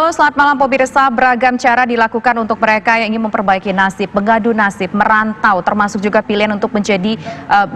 Halo, selamat malam pemirsa. Beragam cara dilakukan untuk mereka yang ingin memperbaiki nasib, mengadu nasib, merantau, termasuk juga pilihan untuk menjadi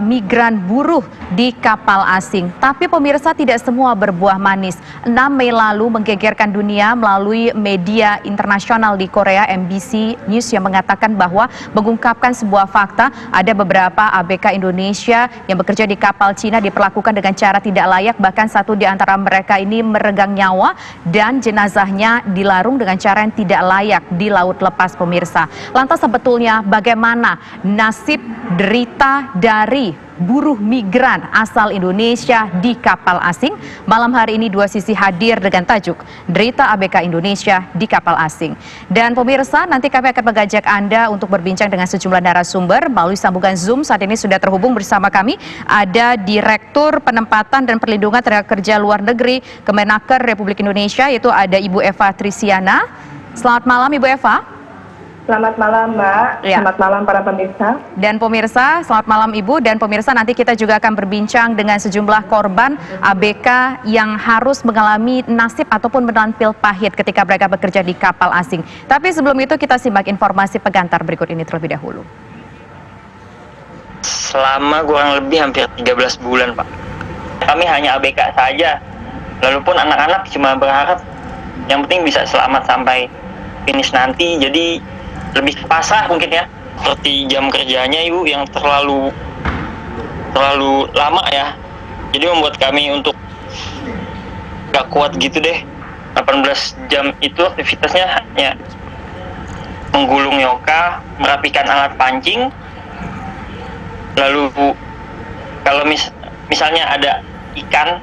migran buruh di kapal asing. Tapi pemirsa, tidak semua berbuah manis. 6 Mei lalu menggegerkan dunia melalui media internasional di Korea, MBC News, yang mengatakan bahwa mengungkapkan sebuah fakta, ada beberapa ABK Indonesia yang bekerja di kapal Cina diperlakukan dengan cara tidak layak, bahkan satu di antara mereka ini meregang nyawa dan jenazahnya dilarung dengan cara yang tidak layak di laut lepas, pemirsa. Lantas sebetulnya bagaimana nasib derita dari buruh migran asal Indonesia di kapal asing? Malam hari ini dua sisi hadir dengan tajuk Derita ABK Indonesia di Kapal Asing. Dan pemirsa, nanti kami akan mengajak Anda untuk berbincang dengan sejumlah narasumber melalui sambungan Zoom. Saat ini sudah terhubung bersama kami ada Direktur Penempatan dan Perlindungan Tenaga Kerja Luar Negeri Kemenaker Republik Indonesia, yaitu ada Ibu Eva Trisiana. Selamat malam Ibu Eva. Selamat malam Mbak, ya. Selamat malam para pemirsa. Dan pemirsa, selamat malam Ibu. Dan pemirsa, nanti kita juga akan berbincang dengan sejumlah korban ABK yang harus mengalami nasib ataupun menelan pil pahit ketika mereka bekerja di kapal asing. Tapi sebelum itu kita simak informasi pengantar berikut ini terlebih dahulu. Selama kurang lebih hampir 13 bulan Pak, kami hanya ABK saja. Lalu pun anak-anak cuma berharap yang penting bisa selamat sampai finish nanti. Jadi lebih pasrah mungkin ya, seperti jam kerjanya Ibu yang terlalu lama ya, jadi membuat kami untuk gak kuat gitu deh. 18 jam itu aktivitasnya hanya menggulung yoka, merapikan alat pancing, lalu kalau misalnya ada ikan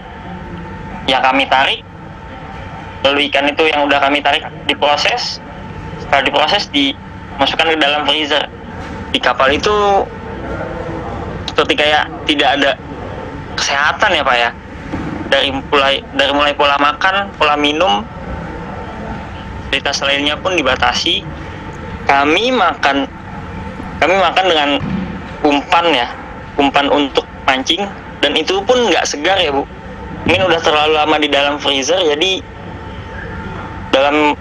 yang kami tarik, lalu ikan itu yang udah kami tarik diproses, setelah diproses dimasukkan ke dalam freezer. Di kapal itu seperti kayak tidak ada kesehatan ya Pak ya, dari mulai pola makan, pola minum, aktivitas lainnya pun dibatasi. Kami makan dengan umpan ya, umpan untuk mancing, dan itu pun nggak segar ya Bu, mungkin udah terlalu lama di dalam freezer, jadi dalam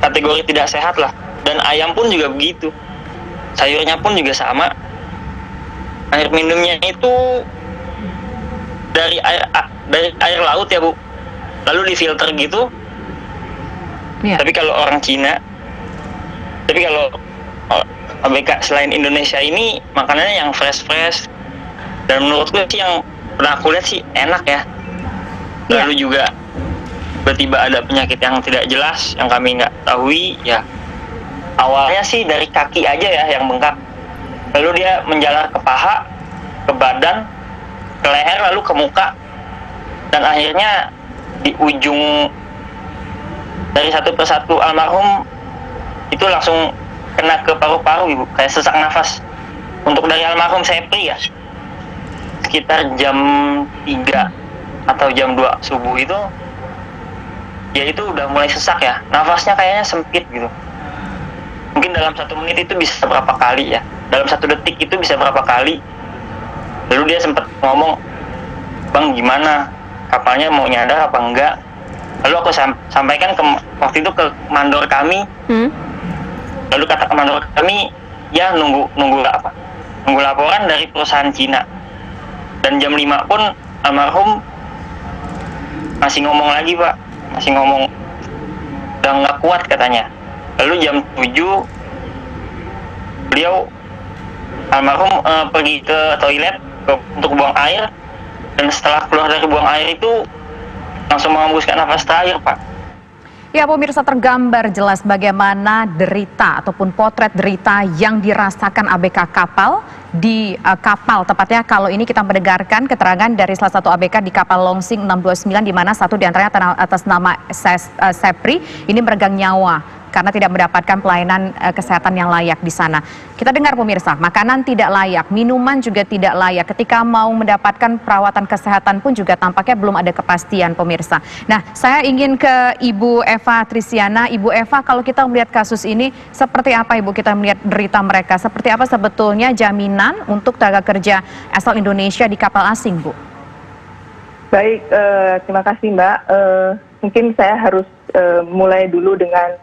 kategori tidak sehat lah. Dan ayam pun juga begitu, sayurnya pun juga sama. Air minumnya itu dari air laut ya Bu, lalu difilter gitu. Tapi kalau orang Cina, kalau ABK selain Indonesia ini makanannya yang fresh, dan menurutku sih yang pernah aku lihat sih enak ya. Lalu juga tiba-tiba ada penyakit yang tidak jelas yang kami nggak tahui ya. Awalnya sih dari kaki aja ya yang bengkak, lalu dia menjalar ke paha, ke badan, ke leher, lalu ke muka, dan akhirnya di ujung dari satu persatu almarhum itu langsung kena ke paru-paru Ibu, kayak sesak nafas. Untuk dari almarhum Sepri ya, sekitar jam 3 atau jam 2 subuh itu, ya itu udah mulai sesak ya, nafasnya kayaknya sempit gitu. Mungkin dalam 1 menit itu bisa berapa kali ya, dalam 1 detik itu bisa berapa kali. Lalu dia sempat ngomong, "Bang, gimana, kapalnya mau nyadar apa enggak?" Lalu aku sampaikan waktu itu ke mandor kami. Lalu kata mandor kami, ya nunggu laporan dari perusahaan Cina. Dan jam 5 pun almarhum masih ngomong lagi Pak, masih ngomong udah nggak kuat katanya. Lalu jam 7 beliau almarhum pergi ke toilet untuk buang air, dan setelah keluar dari buang air itu langsung menghembuskan nafas terakhir Pak. Ya pemirsa, tergambar jelas bagaimana derita ataupun potret derita yang dirasakan ABK kapal di kapal. Tepatnya kalau ini kita mendengarkan keterangan dari salah satu ABK di kapal Longsing 629, di mana satu diantaranya atas nama Sepri ini meregang nyawa karena tidak mendapatkan pelayanan kesehatan yang layak di sana. Kita dengar pemirsa, makanan tidak layak, minuman juga tidak layak. Ketika mau mendapatkan perawatan kesehatan pun juga tampaknya belum ada kepastian pemirsa. Nah, saya ingin ke Ibu Eva Trisiana. Ibu Eva, kalau kita melihat kasus ini, seperti apa Ibu kita melihat derita mereka? Seperti apa sebetulnya jaminan untuk tenaga kerja asal Indonesia di kapal asing, Bu? Baik, terima kasih Mbak. mungkin saya harus mulai dulu dengan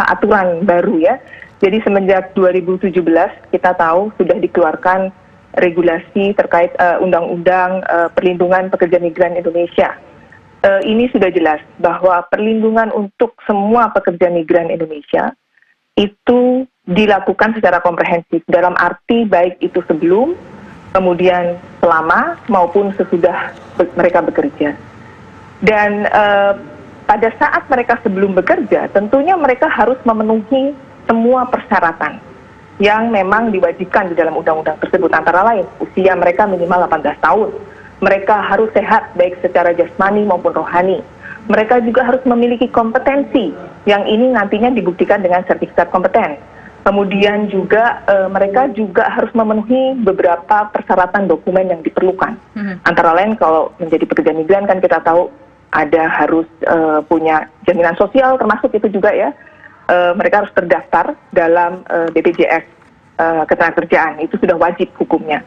aturan baru ya. Jadi semenjak 2017 kita tahu sudah dikeluarkan regulasi terkait Undang-Undang Perlindungan Pekerja Migran Indonesia. Ini sudah jelas bahwa perlindungan untuk semua pekerja migran Indonesia itu dilakukan secara komprehensif dalam arti baik itu sebelum, kemudian selama maupun sesudah mereka bekerja. Dan pada saat mereka sebelum bekerja, tentunya mereka harus memenuhi semua persyaratan yang memang diwajibkan di dalam undang-undang tersebut, antara lain usia mereka minimal 18 tahun, mereka harus sehat baik secara jasmani maupun rohani, mereka juga harus memiliki kompetensi yang ini nantinya dibuktikan dengan sertifikat kompeten. Kemudian juga mereka juga harus memenuhi beberapa persyaratan dokumen yang diperlukan. Antara lain kalau menjadi pekerja migran kan kita tahu ada harus punya jaminan sosial, termasuk itu juga ya. Mereka harus terdaftar dalam BPJS Ketenagakerjaan, itu sudah wajib hukumnya.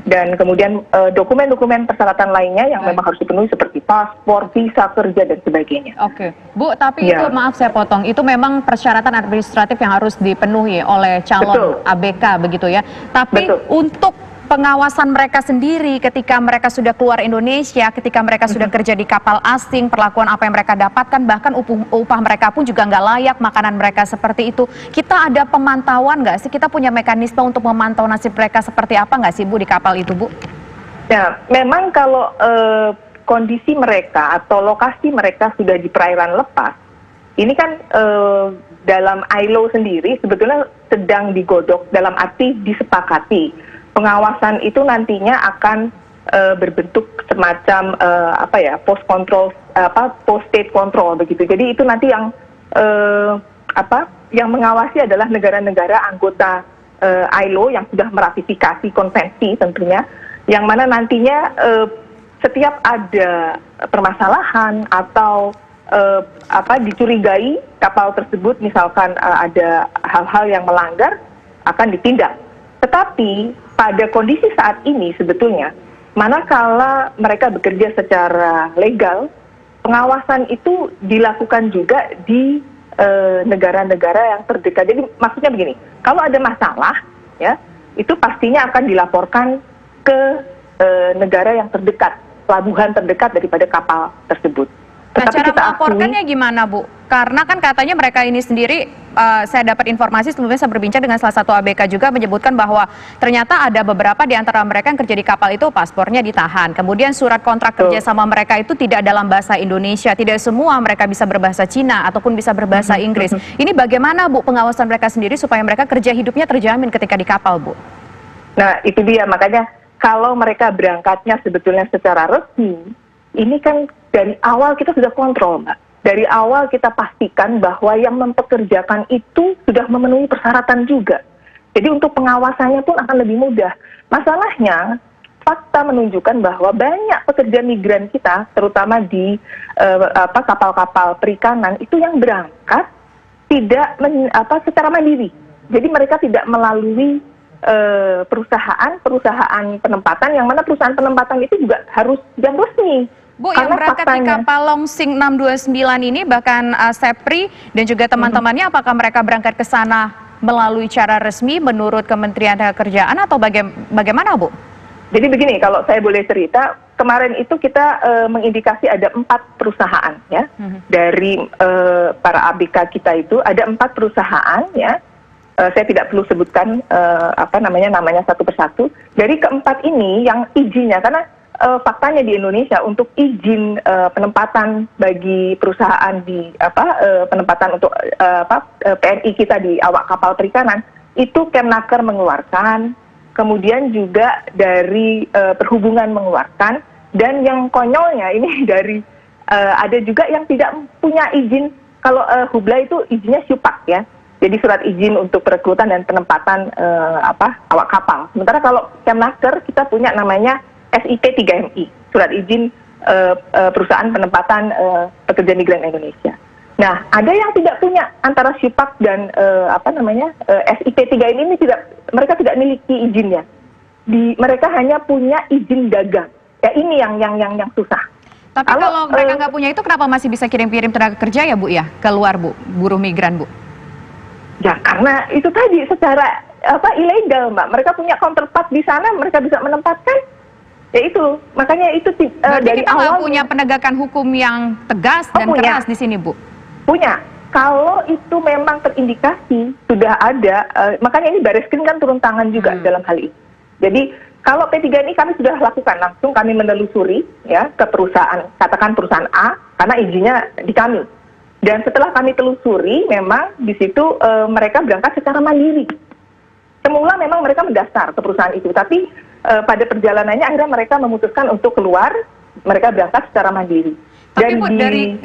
Dan kemudian dokumen-dokumen persyaratan lainnya yang memang harus dipenuhi seperti paspor, visa kerja dan sebagainya. Oke, Bu, tapi itu maaf saya potong, itu memang persyaratan administratif yang harus dipenuhi oleh calon ABK begitu ya. Tapi untuk pengawasan mereka sendiri ketika mereka sudah keluar Indonesia, ketika mereka sudah kerja di kapal asing, perlakuan apa yang mereka dapatkan, bahkan upah mereka pun juga nggak layak, makanan mereka seperti itu. Kita ada pemantauan nggak sih? Kita punya mekanisme untuk memantau nasib mereka seperti apa nggak sih, Bu, di kapal itu, Bu? Ya, memang kalau kondisi mereka atau lokasi mereka sudah di perairan lepas, ini kan dalam ILO sendiri sebetulnya sedang digodok dalam arti disepakati. Pengawasan itu nantinya akan berbentuk semacam post control, post state control begitu. Jadi itu nanti yang yang mengawasi adalah negara-negara anggota ILO yang sudah meratifikasi konvensi tentunya, yang mana nantinya setiap ada permasalahan atau dicurigai kapal tersebut misalkan ada hal-hal yang melanggar akan ditindak. Tetapi pada kondisi saat ini sebetulnya, manakala mereka bekerja secara legal, pengawasan itu dilakukan juga di negara-negara yang terdekat. Jadi maksudnya begini, kalau ada masalah, ya itu pastinya akan dilaporkan ke negara yang terdekat, pelabuhan terdekat daripada kapal tersebut. Nah, cara melaporkannya gimana, Bu? Karena kan katanya mereka ini sendiri, saya dapat informasi sebelumnya saya berbincang dengan salah satu ABK juga menyebutkan bahwa ternyata ada beberapa di antara mereka yang kerja di kapal itu paspornya ditahan. Kemudian surat kontrak kerja sama mereka itu tidak dalam bahasa Indonesia. Tidak semua mereka bisa berbahasa Cina ataupun bisa berbahasa Inggris. Ini bagaimana, Bu, pengawasan mereka sendiri supaya mereka kerja hidupnya terjamin ketika di kapal, Bu? Nah, itu dia. Makanya kalau mereka berangkatnya sebetulnya secara resmi, ini kan dari awal kita sudah kontrol, Mbak. Dari awal kita pastikan bahwa yang mempekerjakan itu sudah memenuhi persyaratan juga. Jadi untuk pengawasannya pun akan lebih mudah. Masalahnya, fakta menunjukkan bahwa banyak pekerja migran kita, terutama di kapal-kapal perikanan, itu yang berangkat tidak secara mandiri. Jadi mereka tidak melalui perusahaan penempatan, yang mana perusahaan penempatan itu juga harus yang resmi. Bu, yang berangkat di kapal Longsing 629 ini bahkan Sepri dan juga teman-temannya, apakah mereka berangkat ke sana melalui cara resmi menurut Kementerian Kerjaan atau bagaimana, Bu? Jadi begini, kalau saya boleh cerita, kemarin itu kita mengindikasi ada 4 perusahaan ya. Dari para ABK kita itu ada 4 perusahaan ya. Saya tidak perlu sebutkan namanya satu persatu. Dari keempat ini yang izinnya, karena faktanya di Indonesia untuk izin penempatan bagi perusahaan di penempatan untuk PNI kita di awak kapal perikanan itu Kemnaker mengeluarkan, kemudian juga dari perhubungan mengeluarkan, dan yang konyolnya ini dari ada juga yang tidak punya izin. Kalau Hubla itu izinnya SYUPAK ya. Jadi surat izin untuk perekrutan dan penempatan awak kapal. Sementara kalau Kemnaker kita punya namanya SIP 3MI, surat izin perusahaan penempatan pekerja migran Indonesia. Nah, ada yang tidak punya antara SYUPAK dan SIP 3MI ini mereka tidak memiliki izinnya. Mereka hanya punya izin dagang. Ya ini yang susah. Tapi kalau mereka nggak punya itu, kenapa masih bisa kirim-kirim tenaga kerja ya Bu ya, keluar Bu, buruh migran Bu? Ya karena itu tadi secara ilegal Mbak. Mereka punya counterpart di sana, mereka bisa menempatkan. Ya itu, makanya itu Berarti dari kita nggak awal punya penegakan hukum yang tegas dan punya. keras di sini Bu? Punya. Kalau itu memang terindikasi sudah ada, makanya ini Bareskrim kan turun tangan juga dalam hal ini. Jadi kalau P3 ini kami sudah lakukan langsung, kami menelusuri ya ke perusahaan, katakan perusahaan A, karena izinnya di kami. Dan setelah kami telusuri, memang di situ mereka berangkat secara mandiri. Semula memang mereka mendaftar ke perusahaan itu, tapi pada perjalanannya akhirnya mereka memutuskan untuk keluar, mereka berangkat secara mandiri. Tapi Dan Bu,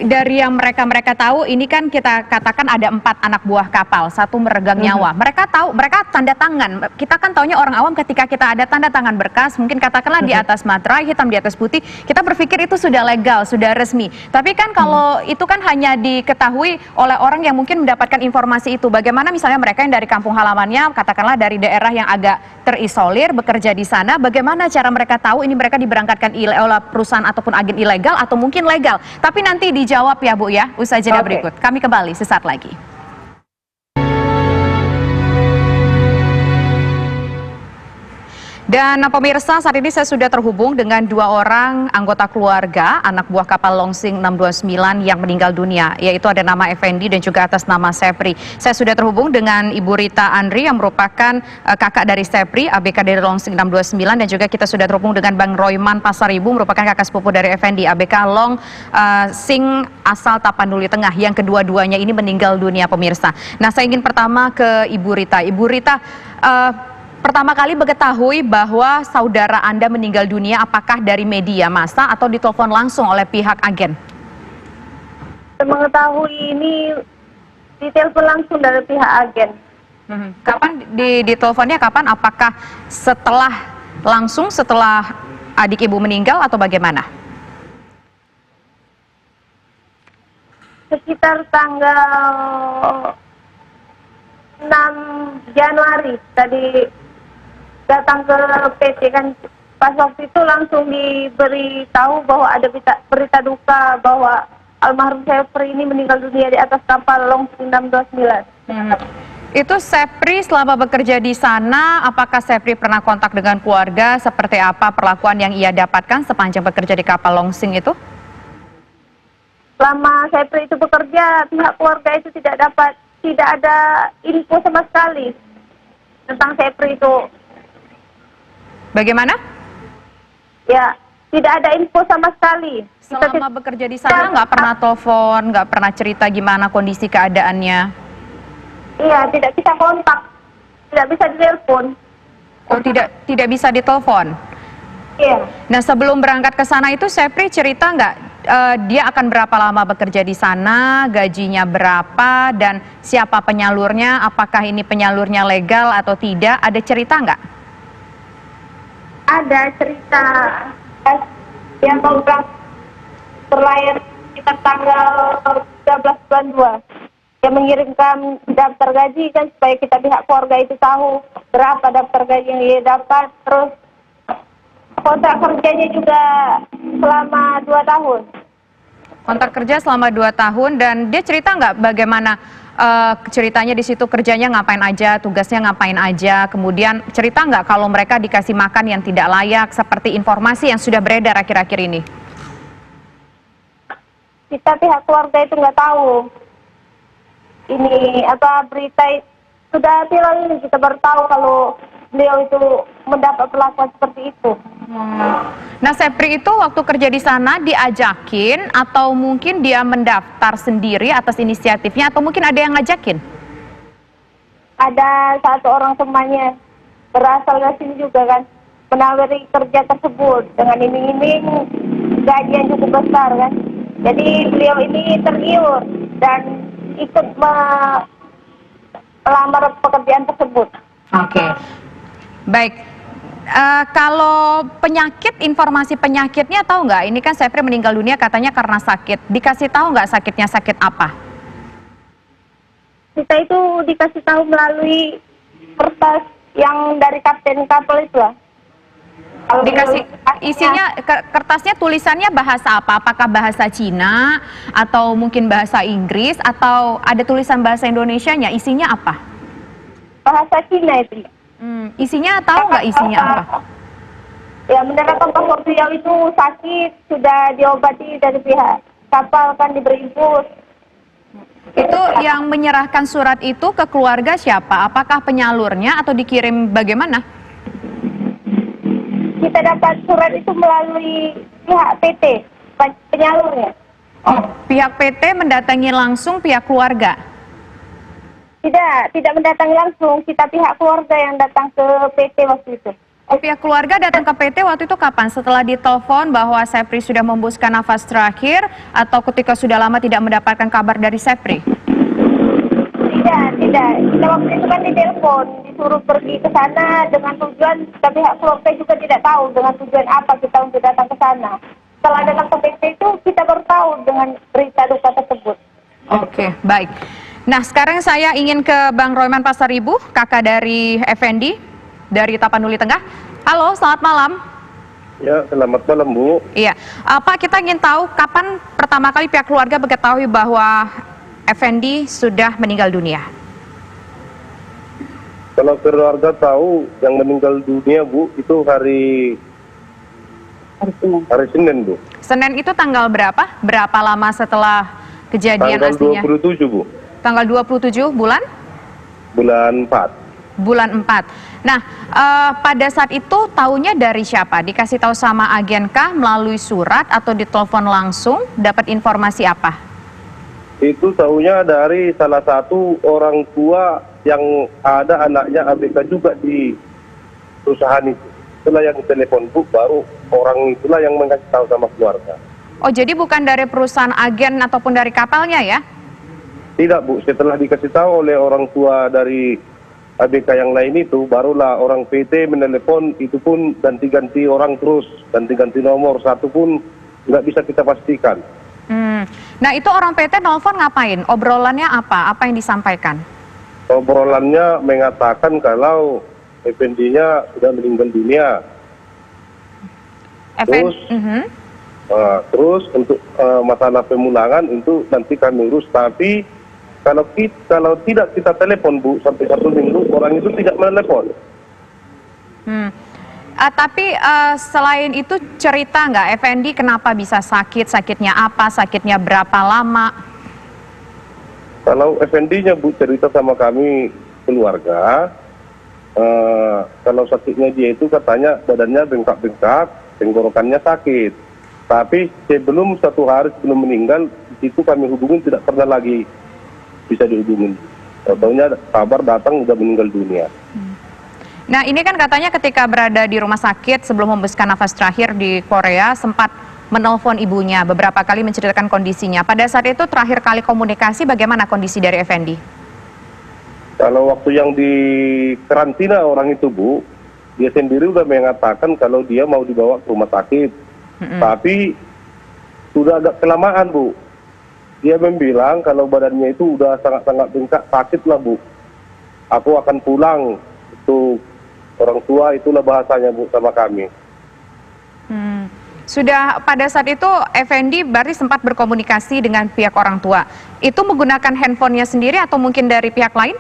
dari yang mereka tahu, ini kan kita katakan ada 4 anak buah kapal, 1 meregang nyawa. Mereka tahu, mereka tanda tangan. Kita kan taunya orang awam ketika kita ada tanda tangan berkas, mungkin katakanlah di atas materai, hitam di atas putih, kita berpikir itu sudah legal, sudah resmi. Tapi kan kalau itu kan hanya diketahui oleh orang yang mungkin mendapatkan informasi itu. Bagaimana misalnya mereka yang dari kampung halamannya, katakanlah dari daerah yang agak terisolir, bekerja di sana, bagaimana cara mereka tahu ini mereka diberangkatkan oleh perusahaan ataupun agen ilegal atau mungkin legal? Tapi nanti dijawab ya Bu ya, usai jeda berikut. Kami kembali sesaat lagi. Dan pemirsa, saat ini saya sudah terhubung dengan 2 orang anggota keluarga anak buah kapal Longsing 629 yang meninggal dunia, yaitu ada nama Effendi dan juga atas nama Sepri. Saya sudah terhubung dengan Ibu Rita Andri yang merupakan kakak dari Sepri, ABK dari Longsing 629, dan juga kita sudah terhubung dengan Bang Royman Pasaribu, merupakan kakak sepupu dari Effendi, ABK Longsing asal Tapanuli Tengah, yang kedua-duanya ini meninggal dunia pemirsa. Nah, saya ingin pertama ke Ibu Rita. Ibu Rita, pertama kali mengetahui bahwa saudara Anda meninggal dunia, apakah dari media massa atau ditelepon langsung oleh pihak agen? Mengetahui ini ditelepon langsung dari pihak agen. Kapan diteleponnya? Kapan? Apakah langsung setelah adik ibu meninggal atau bagaimana? Sekitar tanggal 6 Januari tadi datang ke PT kan, pas waktu itu langsung diberitahu bahwa ada berita duka bahwa almarhum Sepri ini meninggal dunia di atas kapal Longsing 629. Itu Sepri selama bekerja di sana, apakah Sepri pernah kontak dengan keluarga? Seperti apa perlakuan yang ia dapatkan sepanjang bekerja di kapal Longsing itu? Selama Sepri itu bekerja, pihak keluarga itu tidak ada info sama sekali tentang Sepri itu. Bagaimana? Ya, tidak ada info sama sekali. Selama bekerja di sana nggak pernah telepon, nggak pernah cerita gimana kondisi keadaannya? Iya, tidak bisa kontak, tidak bisa ditelepon. Oh, tidak bisa ditelepon? Iya. Nah, sebelum berangkat ke sana itu Sepri cerita nggak dia akan berapa lama bekerja di sana, gajinya berapa, dan siapa penyalurnya, apakah ini penyalurnya legal atau tidak? Ada cerita nggak? Ada cerita yang mau berlayar sekitar tanggal 13 bulan 2. Yang mengirimkan daftar gaji kan supaya kita pihak keluarga itu tahu berapa daftar gaji yang dia dapat. Terus kontrak kerjanya juga selama 2 tahun. Kontrak kerja selama 2 tahun, dan dia cerita nggak bagaimana ceritanya di situ, kerjanya ngapain aja, tugasnya ngapain aja, kemudian cerita nggak kalau mereka dikasih makan yang tidak layak, seperti informasi yang sudah beredar akhir-akhir ini? Kita pihak keluarga itu nggak tahu. Ini berita sudah viral ini, kita baru tahu kalau beliau itu mendapat perlakuan seperti itu. Nah, Sepri itu waktu kerja di sana diajakin atau mungkin dia mendaftar sendiri atas inisiatifnya, atau mungkin ada yang ngajakin? Ada satu orang temannya berasal dari sini juga kan, menawari kerja tersebut dengan iming-iming gaji yang cukup besar kan. Jadi beliau ini tergiur dan ikut melamar pekerjaan tersebut. Oke. Baik. Kalau penyakit, informasi penyakitnya tahu nggak? Ini kan Sepri meninggal dunia katanya karena sakit. Dikasih tahu nggak sakitnya sakit apa? Kita itu dikasih tahu melalui kertas yang dari kapten kapal itu lah. Kalau Dikasih prioritasnya- isinya kertasnya tulisannya bahasa apa? Apakah bahasa Cina atau mungkin bahasa Inggris atau ada tulisan bahasa Indonesianya? Isinya apa? bahasa Cina itu. Isinya tahu nggak isinya apa? Ya, menerangkan bahwa beliau itu sakit, sudah diobati dari pihak kapal, kan diberi infus. Itu yang menyerahkan surat itu ke keluarga siapa? Apakah penyalurnya atau dikirim bagaimana? Kita dapat surat itu melalui pihak PT, penyalurnya. Oh, pihak PT mendatangi langsung pihak keluarga. Tidak mendatangi langsung, kita pihak keluarga yang datang ke PT waktu itu. Oh, pihak keluarga datang ke PT waktu itu kapan? Setelah ditelepon bahwa Sepri sudah membuskan nafas terakhir atau ketika sudah lama tidak mendapatkan kabar dari Sepri? Tidak. Kita waktu itu kan ditelepon, disuruh pergi ke sana dengan tujuan, kita pihak keluarga juga tidak tahu dengan tujuan apa kita untuk datang ke sana. Setelah datang ke PT itu, kita baru tahu dengan berita duka tersebut. Oke, baik. Nah, sekarang saya ingin ke Bang Royman Pasaribu, kakak dari Effendi, dari Tapanuli Tengah. Halo, selamat malam. Ya, selamat malam, Bu. Iya, Pak, kita ingin tahu kapan pertama kali pihak keluarga mengetahui bahwa Effendi sudah meninggal dunia? Kalau keluarga tahu yang meninggal dunia, Bu, itu hari Senin, Bu. Senin itu tanggal berapa? Berapa lama setelah kejadian Tanggal aslinya? 27, Bu. Tanggal 27 bulan? Bulan 4. Bulan 4. Nah, pada saat itu tahunya dari siapa? Dikasih tahu sama agen kah melalui surat atau ditelepon langsung? Dapat informasi apa? Itu tahunya dari salah satu orang tua yang ada anaknya ABK juga di perusahaan itu. Itulah yang telepon, Bu, baru orang itulah yang mengasih tahu sama keluarga. Oh, jadi bukan dari perusahaan agen ataupun dari kapalnya ya? Tidak, Bu, setelah dikasih tahu oleh orang tua dari ABK yang lain itu, barulah orang PT menelepon, itu pun ganti-ganti orang terus, ganti-ganti nomor, satu pun nggak bisa kita pastikan. Nah, itu orang PT nelfon ngapain? Obrolannya apa? Apa yang disampaikan? Obrolannya mengatakan kalau Effendi-nya sudah meninggal dunia. Terus untuk masalah pemulangan itu nanti kami urus, tapi kalau tidak kita telepon, Bu, sampai 1 minggu orang itu tidak menelepon. Tapi selain itu cerita nggak Effendi kenapa bisa sakit? Sakitnya apa? Sakitnya berapa lama? Kalau Effendi-nya, Bu, cerita sama kami keluarga, kalau sakitnya dia itu katanya badannya bengkak-bengkak, tenggorokannya sakit. Tapi sebelum 1 hari sebelum meninggal, di situ kami hubungin tidak pernah lagi bisa dihubungin. Tahu-tahunya kabar datang udah meninggal dunia. Nah, ini kan katanya ketika berada di rumah sakit sebelum membuskan nafas terakhir di Korea sempat menelpon ibunya beberapa kali menceritakan kondisinya. Pada saat itu terakhir kali komunikasi bagaimana kondisi dari Effendi? Kalau waktu yang di karantina orang itu, Bu, dia sendiri udah mengatakan kalau dia mau dibawa ke rumah sakit. Tapi sudah agak kelamaan, Bu. Dia membilang kalau badannya itu udah sangat-sangat bengkak, sakit lah, Bu. Aku akan pulang. Itu orang tua, itulah bahasanya, Bu, sama kami. Sudah pada saat itu Effendi berarti sempat berkomunikasi dengan pihak orang tua. Itu menggunakan handphonenya sendiri atau mungkin dari pihak lain?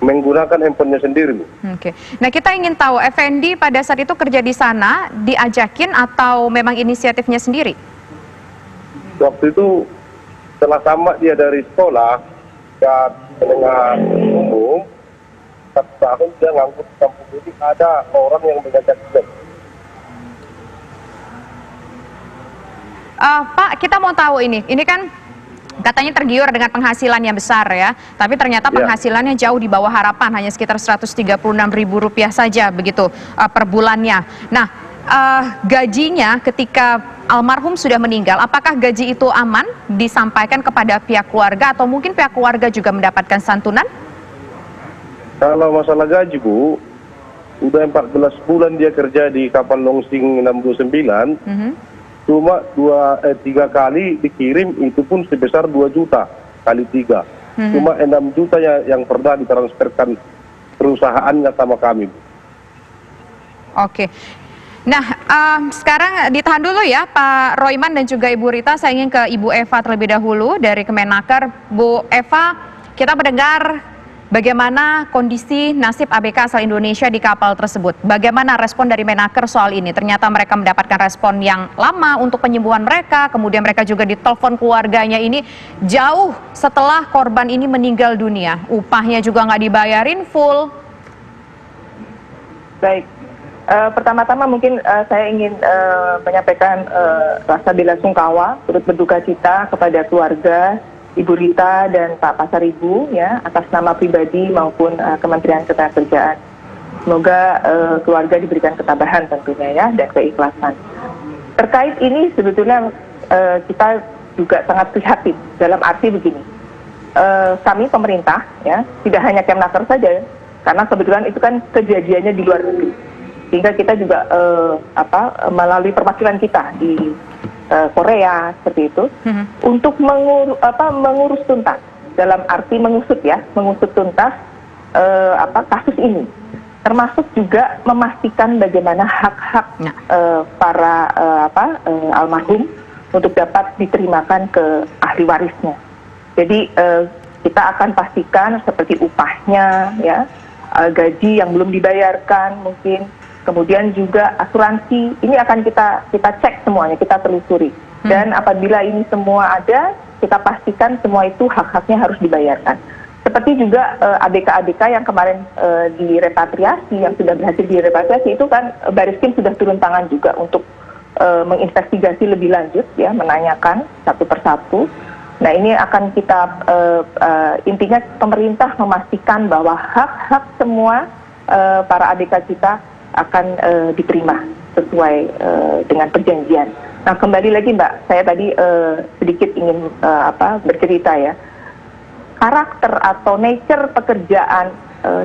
Menggunakan handphonenya sendiri, Bu. Oke. Nah, kita ingin tahu Effendi pada saat itu kerja di sana diajakin atau memang inisiatifnya sendiri? Waktu itu setelah tamat dia dari sekolah dan menengah umum, 1 tahun dia ngangkut di kampung ini, ada orang yang mengajak dia. Pak, kita mau tahu ini kan katanya tergiur dengan penghasilan yang besar ya, tapi ternyata penghasilannya jauh di bawah harapan, hanya sekitar Rp136.000 saja begitu per bulannya. Nah, gajinya ketika almarhum sudah meninggal, apakah gaji itu aman disampaikan kepada pihak keluarga atau mungkin pihak keluarga juga mendapatkan santunan? Kalau masalah gaji, Bu, udah 14 bulan dia kerja di kapal Longsing 629, cuma 3 kali dikirim, itu pun sebesar 2 juta kali 3. Cuma 6 juta yang pernah ditransferkan perusahaannya sama kami. Oke. Nah, sekarang ditahan dulu ya Pak Royman dan juga Ibu Rita. Saya ingin ke Ibu Eva terlebih dahulu dari Kemenaker. Bu Eva, kita mendengar bagaimana kondisi nasib ABK asal Indonesia di kapal tersebut. Bagaimana respon dari Menaker soal ini? Ternyata mereka mendapatkan respon yang lama untuk penyembuhan mereka. Kemudian mereka juga ditelepon keluarganya ini jauh setelah korban ini meninggal dunia. Upahnya juga nggak dibayarin full. Baik. Pertama-tama mungkin saya ingin menyampaikan rasa bela sungkawa, turut berduka cita kepada keluarga Ibu Rita dan Pak Pasaribu ya atas nama pribadi maupun Kementerian Ketenagakerjaan. Semoga keluarga diberikan ketabahan tentunya ya dan keikhlasan. Terkait ini sebetulnya kita juga sangat prihatin dalam arti begini. Kami pemerintah ya tidak hanya Kemenaker saja karena kebetulan itu kan kejadiannya di luar negeri. Sehingga kita juga melalui perwakilan kita di Korea seperti itu untuk mengurus tuntas dalam arti mengusut tuntas kasus ini, termasuk juga memastikan bagaimana hak-hak para almarhum untuk dapat diterimakan ke ahli warisnya. Jadi kita akan pastikan seperti upahnya ya, gaji yang belum dibayarkan mungkin. Kemudian juga asuransi, ini akan kita cek semuanya, kita telusuri. Dan apabila ini semua ada, kita pastikan semua itu hak-haknya harus dibayarkan. Seperti juga ABK-ABK yang kemarin direpatriasi, yang sudah berhasil direpatriasi, itu kan Bariskrim sudah turun tangan juga untuk menginvestigasi lebih lanjut, ya, menanyakan satu persatu. Nah ini akan kita, intinya pemerintah memastikan bahwa hak-hak semua para ABK kita akan diterima sesuai dengan perjanjian. Nah kembali lagi Mbak, saya tadi sedikit ingin bercerita ya, karakter atau nature pekerjaan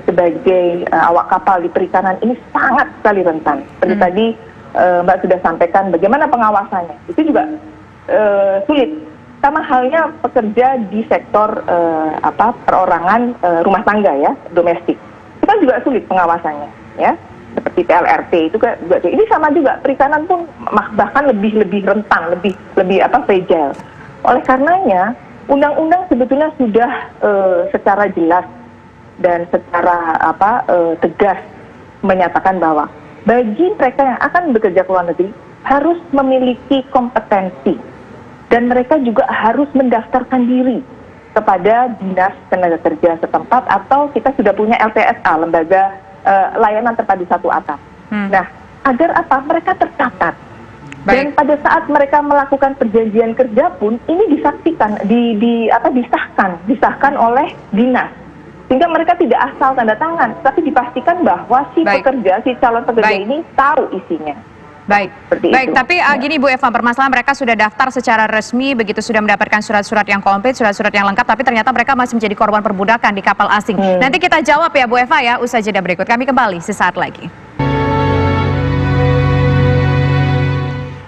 sebagai awak kapal di perikanan ini sangat sekali rentan. Seperti tadi Mbak sudah sampaikan bagaimana pengawasannya, itu juga sulit. Sama halnya pekerja di sektor perorangan rumah tangga ya, domestik, itu kan juga sulit pengawasannya ya. Seperti PLRT itu juga ini sama juga, perikanan pun bahkan lebih rentan, lebih fragile. Oleh karenanya undang-undang sebetulnya sudah secara jelas dan secara tegas menyatakan bahwa bagi mereka yang akan bekerja ke luar negeri harus memiliki kompetensi dan mereka juga harus mendaftarkan diri kepada Dinas Tenaga Kerja setempat atau kita sudah punya LTSA, lembaga layanan terpadu satu atap. Nah, agar apa? Mereka tercatat. Dan pada saat mereka melakukan perjanjian kerja pun ini disaksikan, disahkan oleh dinas. Sehingga mereka tidak asal tanda tangan, tapi dipastikan bahwa si pekerja, si calon pekerja ini tahu isinya. Baik, tapi gini Bu Eva, permasalahan mereka sudah daftar secara resmi, begitu sudah mendapatkan surat-surat yang komplit, surat-surat yang lengkap, tapi ternyata mereka masih menjadi korban perbudakan di kapal asing. Nanti kita jawab ya Bu Eva ya, usai jeda berikut. Kami kembali sesaat lagi.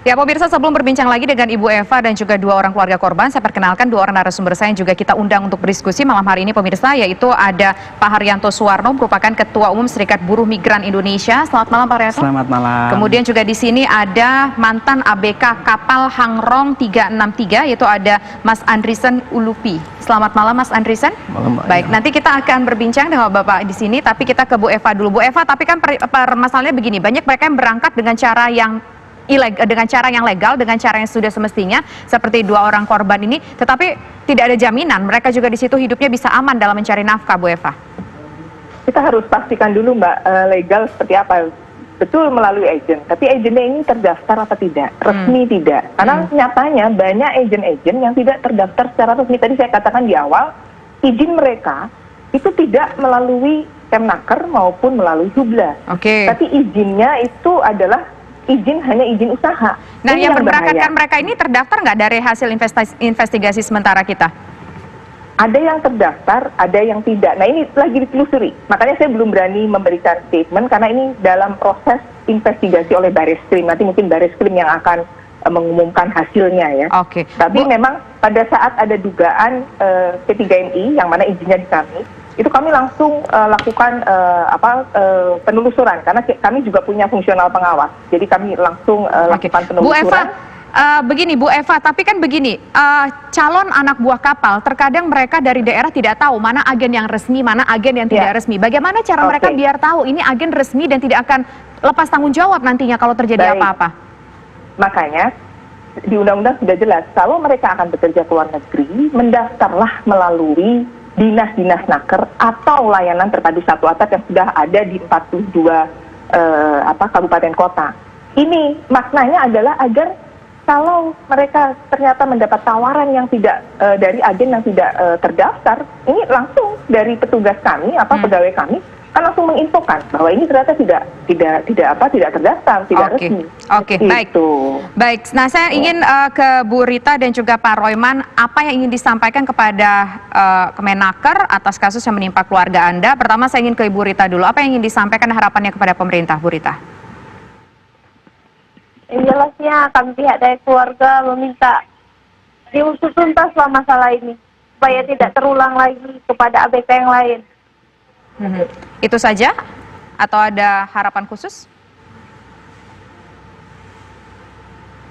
Ya pemirsa, sebelum berbincang lagi dengan Ibu Eva dan juga dua orang keluarga korban, saya perkenalkan dua orang narasumber saya yang juga kita undang untuk berdiskusi malam hari ini pemirsa, yaitu ada Pak Haryanto Suwarno, merupakan Ketua Umum Serikat Buruh Migran Indonesia. Selamat malam Pak Haryanto. Selamat malam. Kemudian juga di sini ada mantan ABK kapal Hangrong 363, yaitu ada Mas Andrisen Ulupi. Selamat malam Mas Andrisen. Malam. Baik, nanti kita akan berbincang dengan Bapak di sini, tapi kita ke Bu Eva dulu. Bu Eva, tapi kan permasalahannya begini, banyak mereka yang berangkat dengan cara yang dengan cara yang legal, dengan cara yang sudah semestinya, seperti dua orang korban ini, tetapi tidak ada jaminan mereka juga di situ hidupnya bisa aman dalam mencari nafkah, Bu Eva. Kita harus pastikan dulu Mbak, legal seperti apa. Betul melalui agen, tapi agennya ini terdaftar apa tidak, resmi tidak. Karena nyatanya banyak agen-agen yang tidak terdaftar secara resmi. Tadi saya katakan di awal, izin mereka itu tidak melalui Kemenaker maupun melalui Hubla. Tapi izinnya itu adalah hanya izin usaha. Nah, yang memberangkatkan mereka ini terdaftar nggak dari hasil investigasi sementara kita? Ada yang terdaftar, ada yang tidak. Nah, ini lagi ditelusuri. Makanya saya belum berani memberikan statement karena ini dalam proses investigasi oleh Bariskrim. Nanti mungkin Bariskrim yang akan mengumumkan hasilnya ya. Tapi memang pada saat ada dugaan P3MI yang mana izinnya di kami, itu kami langsung lakukan penelusuran karena kami juga punya fungsional pengawas. Jadi kami langsung lakukan penelusuran. Bu Eva, begini Bu Eva, tapi kan begini, calon anak buah kapal terkadang mereka dari daerah tidak tahu mana agen yang resmi, mana agen yang tidak resmi. Bagaimana cara mereka biar tahu ini agen resmi dan tidak akan lepas tanggung jawab nantinya kalau terjadi apa-apa? Makanya di undang-undang sudah jelas, kalau mereka akan bekerja ke luar negeri, mendaftarlah melalui dinas-dinas naker atau layanan terpadu satu atap yang sudah ada di 42 kabupaten kota. Ini maknanya adalah agar kalau mereka ternyata mendapat tawaran yang tidak dari agen yang tidak terdaftar, ini langsung dari petugas kami, pegawai kami kan langsung menginfokan bahwa ini ternyata tidak terdaftar, tidak resmi. Oke, baik. Baik. Nah, saya ingin ke Bu Rita dan juga Pak Royman, apa yang ingin disampaikan kepada Kemenaker atas kasus yang menimpa keluarga Anda? Pertama saya ingin ke Ibu Rita dulu. Apa yang ingin disampaikan harapannya kepada pemerintah, Bu Rita? Yang jelasnya kami pihak dari keluarga meminta diusut tuntaslah masalah ini supaya tidak terulang lagi kepada ABK yang lain. Itu saja? Atau ada harapan khusus?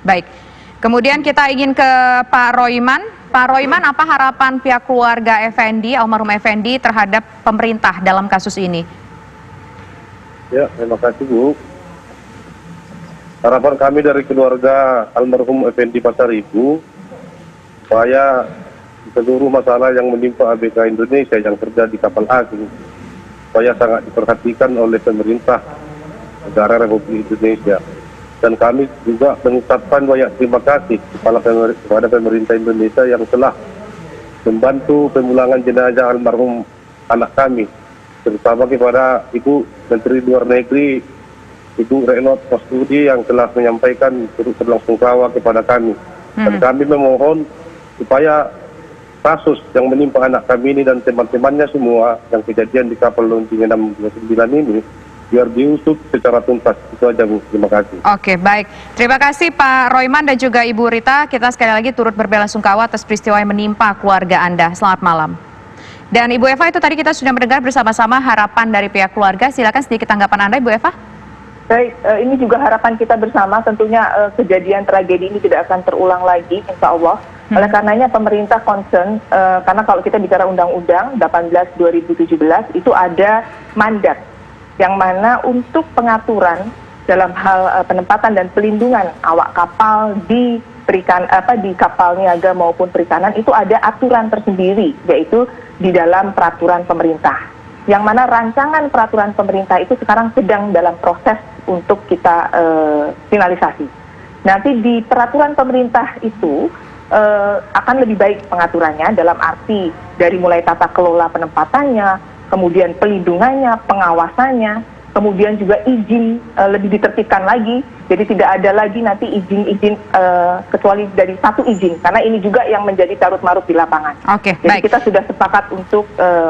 Baik. Kemudian kita ingin ke Pak Royman. Pak Royman, apa harapan pihak keluarga Effendi, almarhum Effendi terhadap pemerintah dalam kasus ini? Ya, terima kasih Bu. Harapan kami dari keluarga almarhum Effendi Pasaribu supaya seluruh masalah yang menimpa ABK Indonesia yang terjadi di kapal asing supaya sangat diperhatikan oleh pemerintah negara Republik Indonesia. Dan kami juga mengucapkan banyak terima kasih kepada pemerintah Indonesia yang telah membantu pemulangan jenazah almarhum anak kami, terutama kepada Ibu Menteri Luar Negeri, Ibu Retno Marsudi yang telah menyampaikan turut berbelasungkawa kepada kami. Dan kami memohon supaya kasus yang menimpa anak kami ini dan teman-temannya semua yang kejadian di kapal launching 629 ini biar diusut secara tuntas. Itu aja Bu, terima kasih. Oke, baik. Terima kasih Pak Royman dan juga Ibu Rita. Kita sekali lagi turut berbelasungkawa atas peristiwa yang menimpa keluarga Anda. Selamat malam. Dan Ibu Eva, itu tadi kita sudah mendengar bersama-sama harapan dari pihak keluarga. Silakan sedikit tanggapan Anda, Ibu Eva. Baik, ini juga harapan kita bersama. Tentunya kejadian tragedi ini tidak akan terulang lagi, insya Allah. Oleh karenanya pemerintah concern, karena kalau kita bicara Undang-Undang 18/2017 itu ada mandat yang mana untuk pengaturan dalam hal penempatan dan pelindungan awak kapal di kapal niaga maupun perikanan itu ada aturan tersendiri, yaitu di dalam peraturan pemerintah. Yang mana rancangan peraturan pemerintah itu sekarang sedang dalam proses untuk kita finalisasi. Nanti di peraturan pemerintah itu akan lebih baik pengaturannya dalam arti dari mulai tata kelola penempatannya, kemudian pelindungannya, pengawasannya, kemudian juga izin lebih ditertibkan lagi. Jadi tidak ada lagi nanti izin-izin kecuali dari satu izin, karena ini juga yang menjadi carut-marut di lapangan. Oke, jadi baik. kita sudah sepakat untuk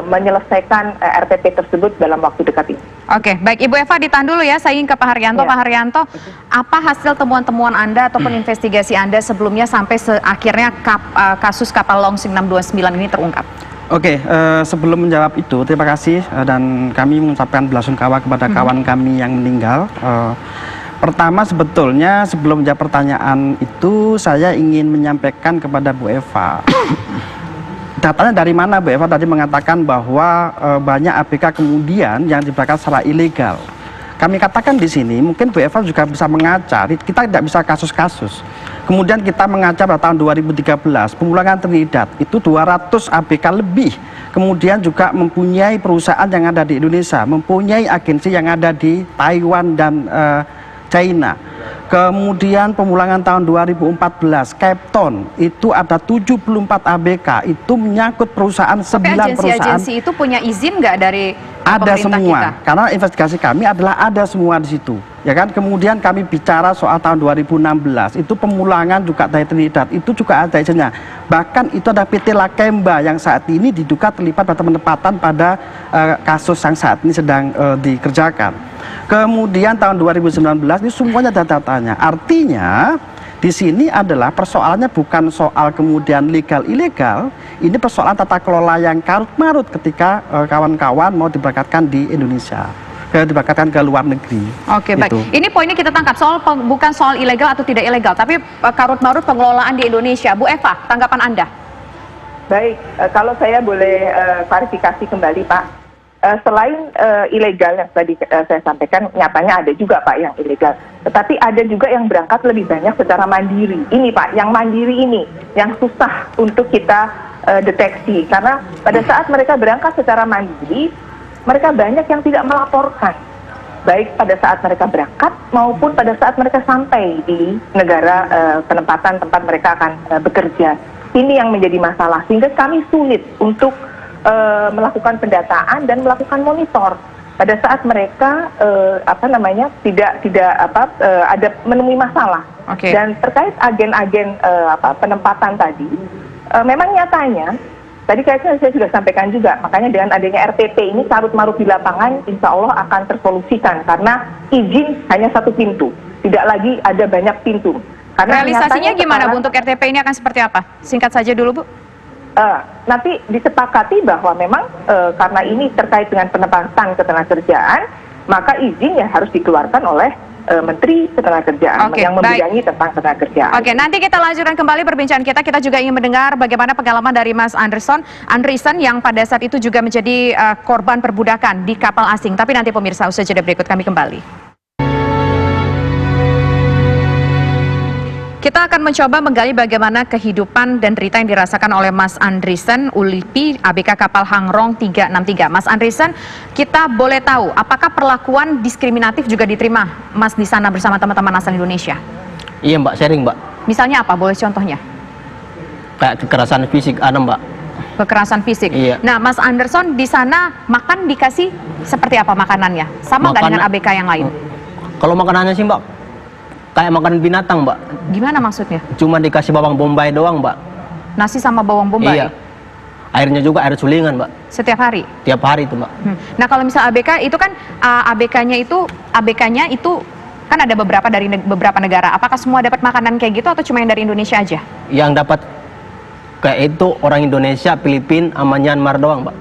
menyelesaikan RPP tersebut dalam waktu dekat ini. Oke, baik Ibu Eva, ditahan dulu ya. Saya ingin ke Pak Haryanto. Pak Haryanto, apa hasil temuan-temuan Anda ataupun investigasi Anda sebelumnya sampai akhirnya kasus kapal Longsing 629 ini terungkap? Oke, sebelum menjawab itu, terima kasih dan kami mengucapkan belasungkawa kepada kawan kami yang meninggal. Pertama, sebetulnya sebelum menjawab pertanyaan itu, saya ingin menyampaikan kepada Bu Eva. Datanya dari mana Bu Eva tadi mengatakan bahwa banyak ABK kemudian yang dibakar secara ilegal. Kami katakan di sini, mungkin Bu Eva juga bisa mengaca, kita tidak bisa kasus-kasus. Kemudian kita mengaca pada tahun 2013, pemulangan Trinidad itu 200 ABK lebih. Kemudian juga mempunyai perusahaan yang ada di Indonesia, mempunyai agensi yang ada di Taiwan dan China. Kemudian pemulangan tahun 2014, Cape Town itu ada 74 ABK, itu menyangkut perusahaan 9 perusahaan. Tapi agensi-agensi itu punya izin nggak dari ada pemerintah semua, kita? karena investigasi kami adalah ada semua di situ, ya kan. Kemudian kami bicara soal tahun 2016, itu pemulangan juga dari Trinidad, itu juga ada izinnya. Bahkan itu ada PT Lakemba yang saat ini diduga terlibat pada penempatan pada kasus yang saat ini sedang dikerjakan. Kemudian tahun 2019 ini semuanya ada datanya. Artinya Di sini adalah persoalannya bukan soal kemudian legal ilegal, ini persoalan tata kelola yang karut-marut ketika kawan-kawan mau diberangkatkan di Indonesia, diberangkatkan ke luar negeri. Oke, baik. Ini poinnya kita tangkap, bukan soal ilegal atau tidak ilegal, tapi karut-marut pengelolaan di Indonesia. Bu Eva, tanggapan Anda? Baik, kalau saya boleh klarifikasi kembali Pak. Selain ilegal yang tadi saya sampaikan, nyatanya ada juga Pak yang ilegal. Tetapi ada juga yang berangkat lebih banyak secara mandiri. Ini Pak, yang mandiri ini, yang susah untuk kita deteksi. Karena pada saat mereka berangkat secara mandiri, mereka banyak yang tidak melaporkan. Baik pada saat mereka berangkat maupun pada saat mereka sampai di negara penempatan tempat mereka akan bekerja. Ini yang menjadi masalah, sehingga kami sulit untuk melakukan pendataan dan melakukan monitor pada saat mereka tidak ada menemui masalah. Okay. Dan terkait agen-agen penempatan tadi, memang nyatanya tadi kayaknya saya sudah sampaikan juga, makanya dengan adanya RTP ini carut-marut di lapangan insya Allah akan tersolusikan karena izin hanya satu pintu, tidak lagi ada banyak pintu. Karena realisasinya gimana Bu untuk RTP ini akan seperti apa? Singkat saja dulu Bu. Nanti disepakati bahwa memang karena ini terkait dengan penempatan ketenagakerjaan, maka izin ya harus dikeluarkan oleh Menteri Ketenagakerjaan yang membidangi tentang ketenagakerjaan. Oke, nanti kita lanjutkan kembali perbincangan kita. Kita juga ingin mendengar bagaimana pengalaman dari Mas Andrison yang pada saat itu juga menjadi korban perbudakan di kapal asing. Tapi nanti pemirsa, usaha jeda berikut kami kembali. Kita akan mencoba menggali bagaimana kehidupan dan derita yang dirasakan oleh Mas Andrison Ulipi, ABK kapal Hangrong 363. Mas Andrison, kita boleh tahu apakah perlakuan diskriminatif juga diterima Mas di sana bersama teman-teman asal Indonesia? Iya Mbak, sering Mbak. Misalnya apa? Boleh contohnya? Kayak kekerasan fisik ada Mbak. Kekerasan fisik? Iya. Nah Mas Anderson di sana makan dikasih seperti apa makanannya? Sama nggak dengan ABK yang lain? Kalau makanannya sih Mbak, kayak makanan binatang Mbak. Gimana maksudnya? Cuma dikasih bawang bombay doang Mbak. Nasi sama bawang bombay? Iya. Airnya juga air sulingan Mbak. Setiap hari? Tiap hari itu Mbak. Nah kalau misal ABK itu kan ABK-nya itu kan ada beberapa dari beberapa negara. Apakah semua dapat makanan kayak gitu atau cuma yang dari Indonesia aja? Yang dapat kayak itu orang Indonesia, Filipina, sama Myanmar doang Mbak.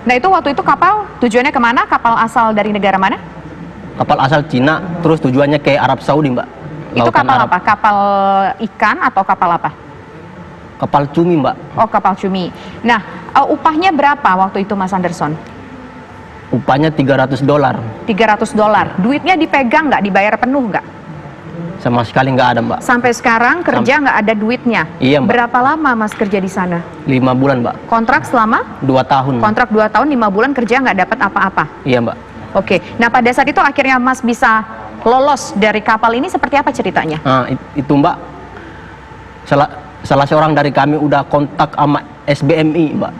Nah itu waktu itu kapal tujuannya kemana? Kapal asal dari negara mana? Kapal asal Cina, terus tujuannya ke Arab Saudi Mbak. Itu Lautan kapal Arab. apa? Kapal ikan atau kapal apa? Kapal cumi Mbak. Oh kapal cumi. Nah upahnya berapa waktu itu Mas Anderson? Upahnya $300. $300. Duitnya dipegang nggak? Dibayar penuh nggak? Sama sekali nggak ada Mbak. Sampai sekarang kerja nggak ada duitnya? Iya Mbak. Berapa lama Mas kerja di sana? 5 bulan Mbak. Kontrak selama? 2 tahun. Kontrak 2 tahun, 5 bulan kerja nggak dapat apa-apa? Iya Mbak. Oke, nah pada saat itu akhirnya Mas bisa lolos dari kapal ini seperti apa ceritanya? Nah, itu Mbak, salah seorang dari kami udah kontak sama SBMI Mbak.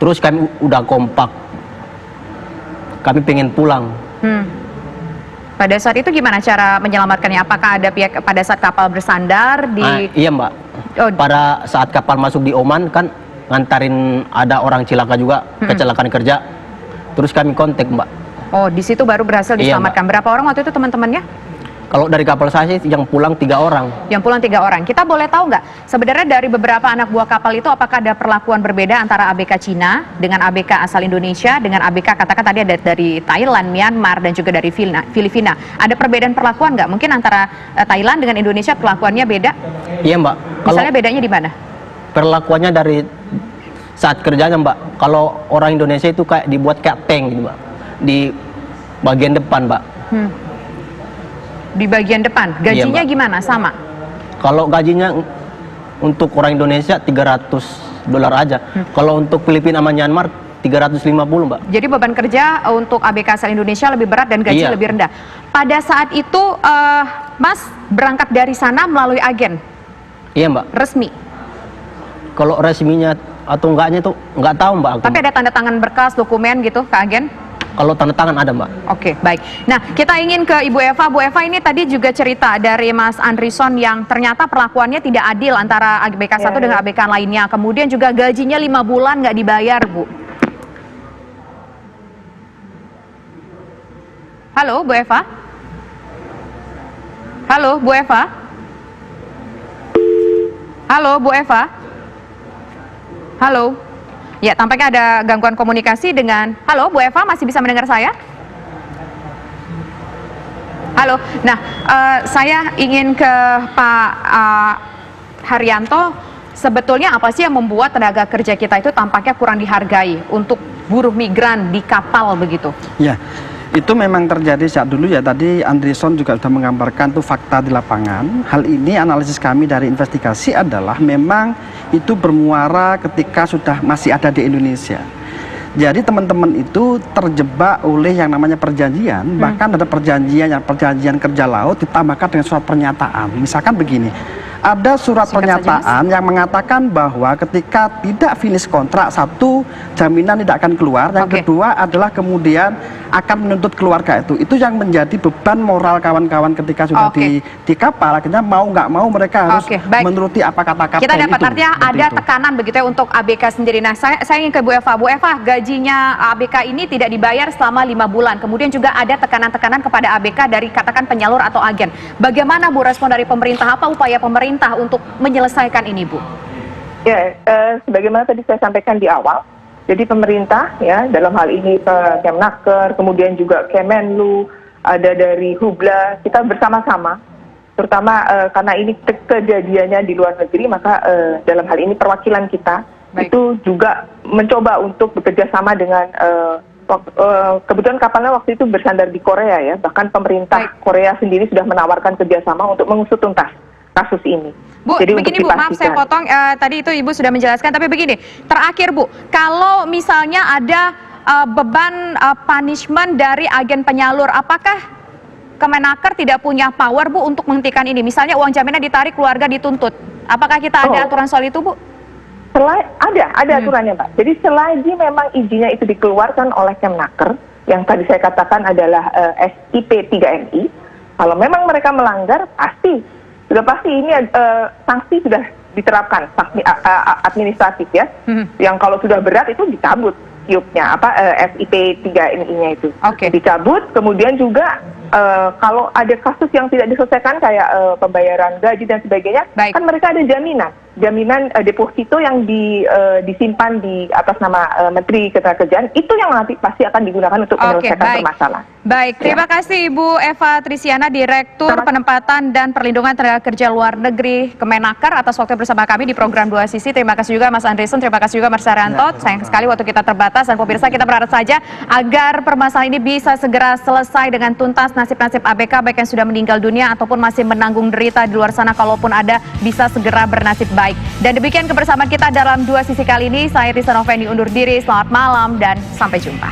Terus kami udah kompak, kami pengen pulang. Pada saat itu gimana cara menyelamatkannya? Apakah ada pihak pada saat kapal bersandar di... Iya Mbak, pada saat kapal masuk di Oman kan ngantarin ada orang cilaka juga, kecelakaan kerja. Terus kami kontak Mbak. Oh, di situ baru berhasil diselamatkan. Iya, berapa orang waktu itu teman-temannya? Kalau dari kapal saya sih yang pulang 3 orang. Yang pulang 3 orang. Kita boleh tahu nggak sebenarnya dari beberapa anak buah kapal itu apakah ada perlakuan berbeda antara ABK Cina dengan ABK asal Indonesia dengan ABK katakan tadi ada dari Thailand, Myanmar dan juga dari Filipina. Ada perbedaan perlakuan nggak? Mungkin antara Thailand dengan Indonesia perlakuannya beda? Iya Mbak. Misalnya bedanya di mana? Perlakuannya dari saat kerjanya Mbak. Kalau orang Indonesia itu kayak dibuat kayak tank gitu Mbak. Di bagian depan Mbak. Di bagian depan. Gajinya iya, gimana? Sama? Kalau gajinya untuk orang Indonesia $300 aja. Kalau untuk Filipina sama Myanmar 350 Mbak. Jadi beban kerja untuk ABK asal Indonesia lebih berat dan gaji lebih rendah. Pada saat itu Mas berangkat dari sana melalui agen? Iya Mbak. Resmi? Kalau resminya atau enggaknya itu nggak tahu Mbak. Tapi ada tanda tangan berkas, dokumen gitu ke agen? Kalau tanda tangan ada Mbak. Oke, baik. Nah, kita ingin ke Ibu Eva. Bu Eva ini tadi juga cerita dari Mas Andrison yang ternyata perlakuannya tidak adil antara ABK 1 dengan ABK lainnya. Kemudian juga gajinya 5 bulan nggak dibayar, Bu. Halo, Bu Eva? Halo, Bu Eva. Halo, Bu Eva. Halo. Ya, tampaknya ada gangguan komunikasi dengan... Halo, Bu Eva, masih bisa mendengar saya? Halo. Nah, saya ingin ke Pak Haryanto. Sebetulnya apa sih yang membuat tenaga kerja kita itu tampaknya kurang dihargai untuk buruh migran di kapal begitu? Ya, itu memang terjadi sejak dulu ya. Tadi Andrison juga sudah menggambarkan tuh fakta di lapangan. Hal ini analisis kami dari investigasi adalah memang itu bermuara ketika sudah masih ada di Indonesia. Jadi teman-teman itu terjebak oleh yang namanya perjanjian, bahkan ada perjanjian kerja laut ditambahkan dengan surat pernyataan. Misalkan begini, ada surat pernyataan yang mengatakan bahwa ketika tidak finish kontrak, satu, jaminan tidak akan keluar, yang kedua adalah kemudian akan menuntut keluarga itu. Itu yang menjadi beban moral kawan-kawan ketika sudah di kapal, akhirnya mau nggak mau mereka harus menuruti apa kata kapten. Kita dapat artinya ada tekanan begitu ya untuk ABK sendiri. Nah, saya ingin ke Bu Eva. Bu Eva, gajinya ABK ini tidak dibayar selama 5 bulan. Kemudian juga ada tekanan-tekanan kepada ABK dari katakan penyalur atau agen. Bagaimana Bu respon dari pemerintah? Apa upaya pemerintah untuk menyelesaikan ini, Bu? Ya, sebagaimana tadi saya sampaikan di awal, jadi pemerintah ya dalam hal ini Kemnaker, kemudian juga Kemenlu, ada dari Hubla, kita bersama-sama, terutama karena ini kejadiannya di luar negeri, maka dalam hal ini perwakilan kita itu juga mencoba untuk bekerja sama dengan kebetulan kapalnya waktu itu bersandar di Korea ya, bahkan pemerintah Korea sendiri sudah menawarkan kerjasama untuk mengusut tuntas kasus ini. Bu, jadi begini Bu, maaf saya potong, tadi itu Ibu sudah menjelaskan, tapi begini, terakhir Bu, kalau misalnya ada beban punishment dari agen penyalur, apakah Kemenaker tidak punya power Bu untuk menghentikan ini? Misalnya uang jaminan ditarik, keluarga dituntut, apakah kita ada aturan soal itu Bu? Ada aturannya Pak, jadi selagi memang izinnya itu dikeluarkan oleh Kemenaker, yang tadi saya katakan adalah SIP 3MI, kalau memang mereka melanggar, sudah pasti ini sanksi sudah diterapkan, sanksi administratif ya, yang kalau sudah berat itu dicabut SIUP-nya, SIP 3MI-nya itu dicabut, kemudian juga kalau ada kasus yang tidak diselesaikan kayak pembayaran gaji dan sebagainya, kan mereka ada jaminan deposito yang disimpan di atas nama Menteri Ketenagakerjaan, itu yang nanti pasti akan digunakan untuk menyelesaikan permasalahan. Baik, terima kasih Ibu Eva Trisiana, Direktur Penempatan dan Perlindungan Tenaga Kerja Luar Negeri Kemenaker, atas waktu bersama kami di program Dua Sisi. Terima kasih juga Mas Andrison, terima kasih juga Mas Haryanto. Sayang sekali waktu kita terbatas, dan pemirsa kita berharap saja agar permasalahan ini bisa segera selesai dengan tuntas, nasib-nasib ABK baik yang sudah meninggal dunia ataupun masih menanggung derita di luar sana, kalaupun ada bisa segera bernasib baik. Dan demikian kebersamaan kita dalam Dua Sisi kali ini. Saya Risa Novendi undur diri, selamat malam dan sampai jumpa.